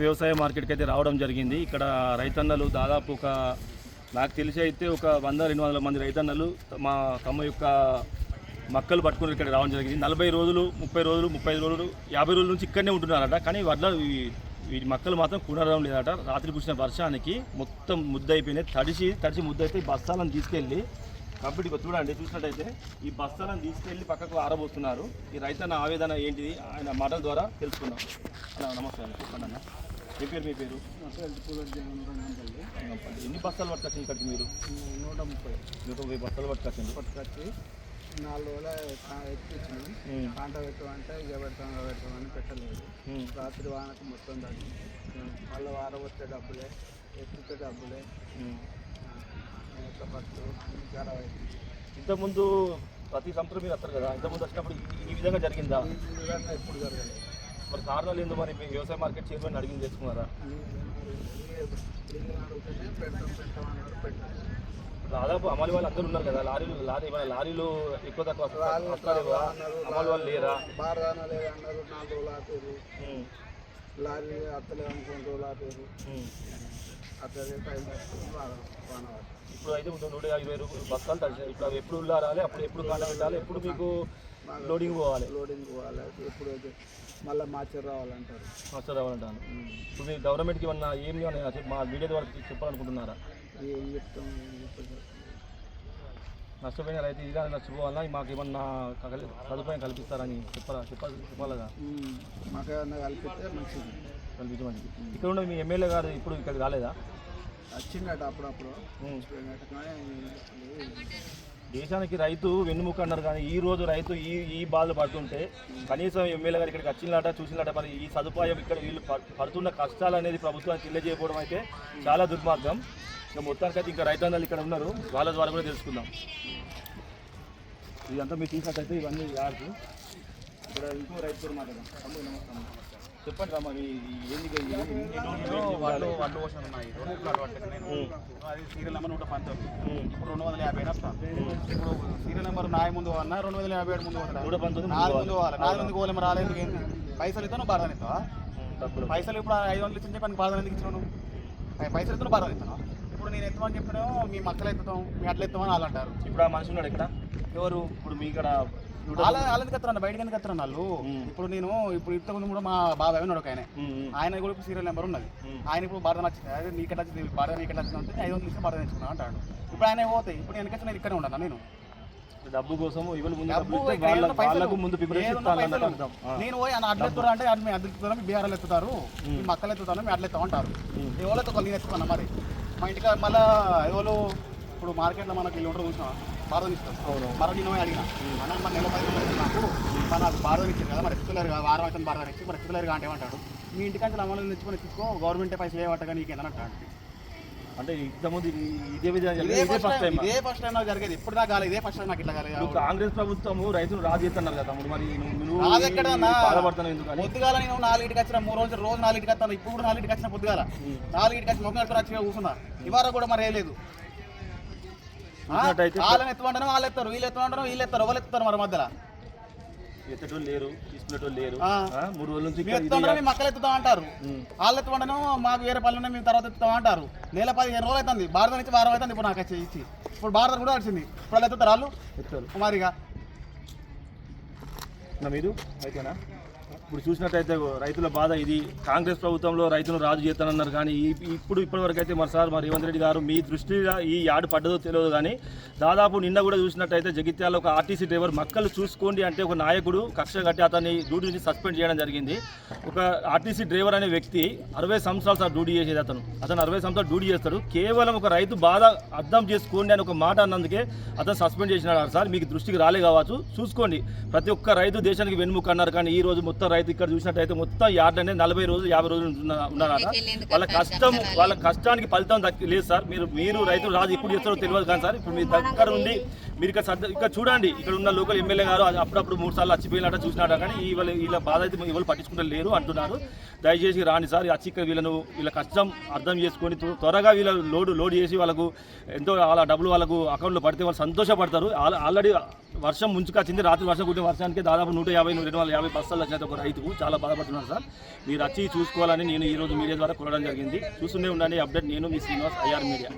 వ్యవసాయ మార్కెట్కి అయితే రావడం జరిగింది. ఇక్కడ రైతన్నలు దాదాపు నాకు తెలిసి అయితే ఒక 100-200 మంది రైతన్నలు తమ యొక్క మక్కలు పట్టుకుని ఇక్కడ రావడం జరిగింది. 40 రోజులు, 30 రోజులు, 35 రోజులు, 50 రోజుల నుంచి ఇక్కడనే ఉంటున్నారట. కానీ వీటి మక్కలు మాత్రం కునరడం లేదట. రాత్రి కురిసిన వర్షానికి మొత్తం ముద్దయిపోయినాయి. తడిసి ముద్దయితే బస్తాలను తీసుకెళ్ళి కాబట్టి చూడండి, చూసినట్టయితే ఈ బస్తాలను తీసుకెళ్ళి పక్కకు ఆరబోతున్నారు. ఈ రైతన్న ఆవేదన ఏంటిది ఆయన మాటల ద్వారా తెలుసుకుందాం. అన్న నమస్తే అన్న, చెప్పండి అన్న. మీ పేరు? ఎన్ని బస్తాలు పట్టుకొచ్చింది ఇక్కడికి మీరు? 130 బస్తాలు పట్టుకొచ్చి 4 రోజుల ఎక్కించినాం. పంట పెట్టమంటే ఇక పెడతామని పెట్టలేదు. రాత్రి వానకు మొత్తం తగ్గింది. మళ్ళీ వారం వచ్చే డబ్బులే, ఎక్కితే డబ్బులే, పట్టు ఇంతకుముందు ప్రతి సంవత్సరం మీరు వస్తారు కదా, ఇంతకుముందు వచ్చినప్పుడు ఈ విధంగా జరిగిందా? ఈ విధంగా ఎప్పుడు జరగలేదు. మరి కారణాలు ఏందో మరి మీ వ్యవసాయ మార్కెట్ చైర్మన్ అడిగింది తెలుసుకున్నారా? దాదాపు అమలు వాళ్ళు అందరూ ఉన్నారు కదా, లారీలు ఎక్కువ తక్కువ అమలు వాళ్ళు లేరా? బారదానా లేదన్నారు, 4 రోజులు ఆపేరు. లారీ అత్తలేదు అనుకుని రోజులు ఆపేరు. అట్లనే టైం వాన. ఇప్పుడు అయితే 120 బస్తాలు తడిచాయి. ఇప్పుడు అవి ఎప్పుడు రావాలి, అప్పుడు ఎప్పుడు కాండ పెట్టాలి, ఎప్పుడు మీకు లోడింగ్ పోవాలి ఎప్పుడు మళ్ళీ మార్చి రావాలంటారు. ఇప్పుడు మీరు గవర్నమెంట్కి ఏమన్నా మా మీడియా ద్వారా చెప్పాలనుకుంటున్నారా? ఏం చెప్తాం, నష్టపోయిన రైతు ఇలా నష్టపోవాలా, మాకు ఏమన్నా సదుపాయం కల్పిస్తారని చెప్పాలిగా. మాకు ఏమన్నా కల్పిస్తే మంచిది. ఇక్కడ ఉన్న మీ ఎమ్మెల్యే గారు ఇప్పుడు ఇక్కడికి రాలేదా? వచ్చిందట అప్పుడప్పుడు. దేశానికి రైతు వెన్నుముక అన్నారు, కానీ ఈ రోజు రైతు ఈ బాధలు పడుతుంటే కనీసం ఎమ్మెల్యే గారు ఇక్కడికి వచ్చిందట, చూసినట. మరి ఈ సదుపాయం ఇక్కడ వీళ్ళు పడుతున్న కష్టాలు అనేది ప్రభుత్వానికి తెలియజేయకపోవడం అయితే చాలా దుర్మార్గం. ఇంకా మొత్తానికి అయితే ఇంకా రైతన్నలు ఇక్కడ ఉన్నారు, వాళ్ళ ద్వారా కూడా తెలుసుకుందాం. ఇదంతా మీరు తీసినట్టయితే ఇవన్నీ యాడ్స్. ఇక్కడ ఇంకో రైతు కూడా మాట్లాడదాం. చెప్పండి రా, మరి వడ్లు పోషన్ ఉన్నాయి. 2 ప్లాట్ పట్టుకు నేను అది సీరియల్ నెంబర్ 119. ఇప్పుడు 250 వస్తాను. ఇప్పుడు సీరియల్ నెంబర్ నా ముందు అన్నా 257 ముందు పోతాను. 4 ముందు పోవాలి. 4 ముందుకు పోలేము. రాలేదు. ఏంటి పైసలు ఇస్తాను, బాధ ఇస్తావా? పైసలు ఇప్పుడు 500 ఇచ్చి చెప్పి బాధ ఎందుకు ఇచ్చినాను? పైసలు ఇస్తాను, బాధ ఇస్తాను. ఇప్పుడు నేను ఎత్తమని చెప్పినా మీ మక్కలు ఎత్తుతాం, మీ అట్లా ఎత్తామని వాళ్ళు అంటారు. ఇప్పుడు ఆ మనిషి ఉన్నాడు ఇక్కడ ఎవరు? ఇప్పుడు మీ ఇక్కడ వాళ్ళకి ఎత్తారన్న, బయటకి ఎందుకు ఎత్తారన్న వాళ్ళు? ఇప్పుడు నేను ఇంతకుముందు కూడా మా బాబాయ్ ఉన్నాడు ఒక ఆయన కూడా సీరియల్ నెంబర్ ఉన్నది. ఆయన ఇప్పుడు బాధ నచ్చింది, అదే నీకెట్లా వచ్చింది, బాధ నీకెట్లా వచ్చింది అంటే 500 ఇస్తే బాధ తెచ్చుకున్నా అంటాడు. ఇప్పుడు ఆయన పోతాయి. ఇప్పుడు వెనక నేను ఇక్కడే ఉంటాను. నేను డబ్బు కోసం నేను పోయి అడ్లెత్తురా అంటే మీ అడ్లెత్తుతారు, మీ బీహార్లు ఎత్తుతారు, మీ మక్కలు ఎత్తుతాను, మీ అట్లా ఎత్తామంటారు. ఎవరు ఎత్తుకోవాలి? నేను ఎత్తుకున్నా. మరి మా ఇంటికి మళ్ళీ ఎవరు ఇప్పుడు మార్కెట్లో మనకి వీళ్ళు ఉంటారు, చూసినా బాధ ఇస్తారు. మరో నేను అడిగిన అన్న మన నెల 10 రోజులు నాకు నాకు బాధ ఇచ్చారు కదా, మరి ఎత్తుకోలేరు కదా, వారం అయితే బాధ ఇచ్చి మరి ఎత్తుకోలేరు అంటే ఏమంటాడు? మీ ఇంటికంటే అమలు తెచ్చుకొని తీసుకో, గవర్నమెంటే పైసలు ఏమంటగా నీకేందని అంటాడు. అంటే ఇంతకుముందు ఇదే ఫస్ట్ టైం నాకు జరిగేది. ఇప్పుడు నాకు కాలేదు, ఇదే ఫస్ట్ టైం నాకు ఇట్లా కాలేదు. కాంగ్రెస్ ప్రభుత్వం రైతులు రాజు చేస్తున్నారు కదా తమ్ముడు, మరి పొద్దుగాల నేను 4కి వచ్చిన 3 రోజులు రోజు 4కి వస్తాను. ఇప్పుడు కూడా 4కి వచ్చిన పొద్దుగాల 4కి వచ్చి మొక్క వచ్చి కూర్చున్నా. ఇవాళ కూడా మరి వేయలేదు. వాళ్ళని ఎత్తుమంటారు, వాళ్ళు ఎత్తారు, వీళ్ళు ఎత్తుమంటారు, వీళ్ళు ఎత్తారు, ఎవరు ఎత్తుతారు? మరి మధ్యలో ఎత్తటోళ్ళు లేరు, తీసుకునేటోళ్ళు లేరు. 3 రోజుల నుంచి మేము మక్కలు ఎత్తుతాం అంటారు. వాళ్ళు ఎత్తుమంటాను, మాకు వేరే పనులు ఉన్నాయి, మేము తర్వాత ఎత్తుతాం అంటారు. నెల 15 రోజులు అవుతుంది. భారత నుంచి వారం అవుతుంది. ఇప్పుడు నాకు ఇచ్చి ఇప్పుడు భారత కూడా వచ్చింది. ఇప్పుడు వాళ్ళు ఎత్తుతారు, వాళ్ళు ఎత్తారు మరిగా. మీరు అయితేనా ఇప్పుడు చూసినట్టయితే రైతుల బాధ ఇది. కాంగ్రెస్ ప్రభుత్వంలో రైతులు రాజు చేస్తానన్నారు, కానీ ఇప్పటివరకు అయితే మరి రేవంత్ రెడ్డి గారు మీ దృష్టిగా ఈ యాడ్ పడ్డదో తెలియదు. కానీ దాదాపు నిన్న కూడా చూసినట్టయితే జగిత్యాల ఒక ఆర్టీసీ డ్రైవర్ మక్కలు చూసుకోండి అంటే ఒక నాయకుడు కక్ష కట్టి అతన్ని డ్యూటీ నుంచి సస్పెండ్ చేయడం జరిగింది. ఒక ఆర్టీసీ డ్రైవర్ అనే వ్యక్తి 60 సంవత్సరాలు సార్ డ్యూటీ చేసేది. అతను 60 సంవత్సరాలు డ్యూటీ చేస్తాడు. కేవలం ఒక రైతు బాధ అర్థం చేసుకోండి అని ఒక మాట అన్నందుకే అతను సస్పెండ్ చేసినాడు. సార్ మీకు దృష్టికి రాలే కావచ్చు, చూసుకోండి. ప్రతి ఒక్క రైతు దేశానికి వెన్నుముక అన్నారు, కానీ ఈ రోజు మొత్తం రైతు ఇక్కడ చూసినట్టయితే మొత్తం యార్డ్ అనేది 40 రోజులు 50 రోజులు ఉన్నారట. వాళ్ళ కష్టానికి ఫలితం లేదు సార్. మీరు రైతులు రాజు ఎప్పుడు చేస్తారో తెలియదు, కానీ సార్ ఇప్పుడు మీ దగ్గర ఉండి మీరు ఇక్కడ చూడండి, ఇక్కడ ఉన్న లోకల్ ఎమ్మెల్యే గారు అప్పుడప్పుడు 3 సార్లు వచ్చిపోయినట్టు చూసినాట, కానీ వీళ్ళ బాధ అయితే ఎవరు పట్టించుకుంటారు లేరు అంటున్నారు. దయచేసి రాండి సార్, వచ్చి ఇక్కడ వీళ్ళ కష్టం అర్థం చేసుకొని త్వరగా వీళ్ళ లోడ్ చేసి వాళ్ళకు ఎంతో వాళ్ళ డబ్బులు వాళ్ళకు అకౌంట్లో పడితే వాళ్ళు సంతోషపడతారు. ఆల్రెడీ వర్షం ముంచుకొచ్చింది, రాత్రి వర్షం కుట్టిన వర్షానికి దాదాపు 150 బస్తాలు వచ్చినట్టు ఒక రైతుకు చాలా బాధపడుతున్నారు సార్. మీరు వచ్చి చూసుకోవాలని నేను ఈరోజు మీడియా ద్వారా కోరడం జరిగింది. చూస్తూనే ఉండండి అప్డేట్. నేను మీ శ్రీనివాస్, IR మీడియా.